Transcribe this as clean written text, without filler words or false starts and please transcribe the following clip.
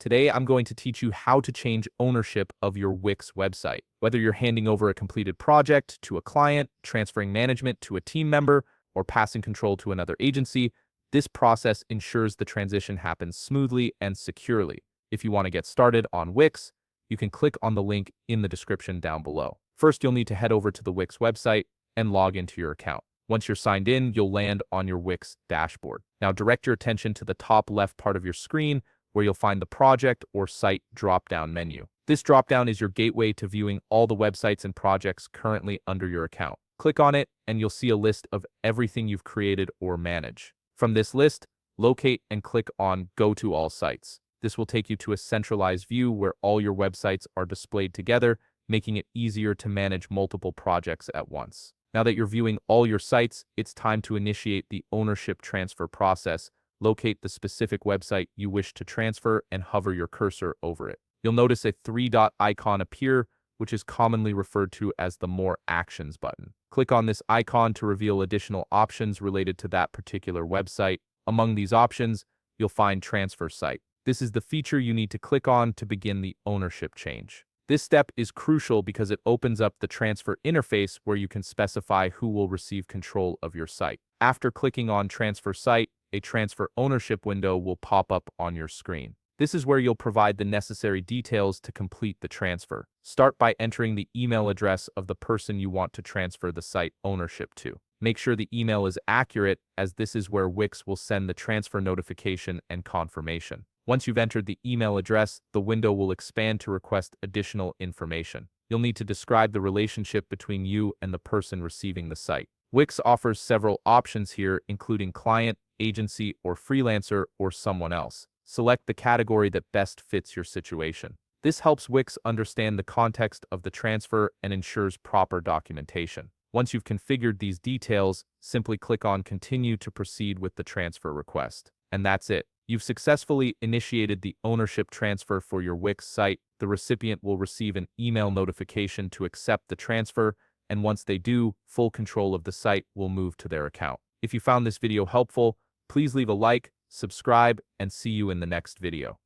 Today, I'm going to teach you how to change ownership of your Wix website. Whether you're handing over a completed project to a client, transferring management to a team member, or passing control to another agency, this process ensures the transition happens smoothly and securely. If you want to get started on Wix, you can click on the link in the description down below. First, you'll need to head over to the Wix website and log into your account. Once you're signed in, you'll land on your Wix dashboard. Now direct your attention to the top left part of your screen where you'll find the project or site drop-down menu. This drop-down is your gateway to viewing all the websites and projects currently under your account. Click on it and you'll see a list of everything you've created or manage. From this list, locate and click on Go to All Sites. This will take you to a centralized view where all your websites are displayed together, making it easier to manage multiple projects at once. Now that you're viewing all your sites, it's time to initiate the ownership transfer process. Locate the specific website you wish to transfer and hover your cursor over it. You'll notice a three-dot icon appear, which is commonly referred to as the More Actions button. Click on this icon to reveal additional options related to that particular website. Among these options, you'll find Transfer Site. This is the feature you need to click on to begin the ownership change. This step is crucial because it opens up the transfer interface where you can specify who will receive control of your site. After clicking on Transfer Site, a transfer ownership window will pop up on your screen. This is where you'll provide the necessary details to complete the transfer. Start by entering the email address of the person you want to transfer the site ownership to. Make sure the email is accurate, as this is where Wix will send the transfer notification and confirmation. Once you've entered the email address, the window will expand to request additional information. You'll need to describe the relationship between you and the person receiving the site. Wix offers several options here, including client, agency, or freelancer, or someone else. Select the category that best fits your situation. This helps Wix understand the context of the transfer and ensures proper documentation. Once you've configured these details, simply click on Continue to proceed with the transfer request. And that's it. You've successfully initiated the ownership transfer for your Wix site. The recipient will receive an email notification to accept the transfer, and once they do, full control of the site will move to their account. If you found this video helpful, please leave a like, subscribe, and see you in the next video.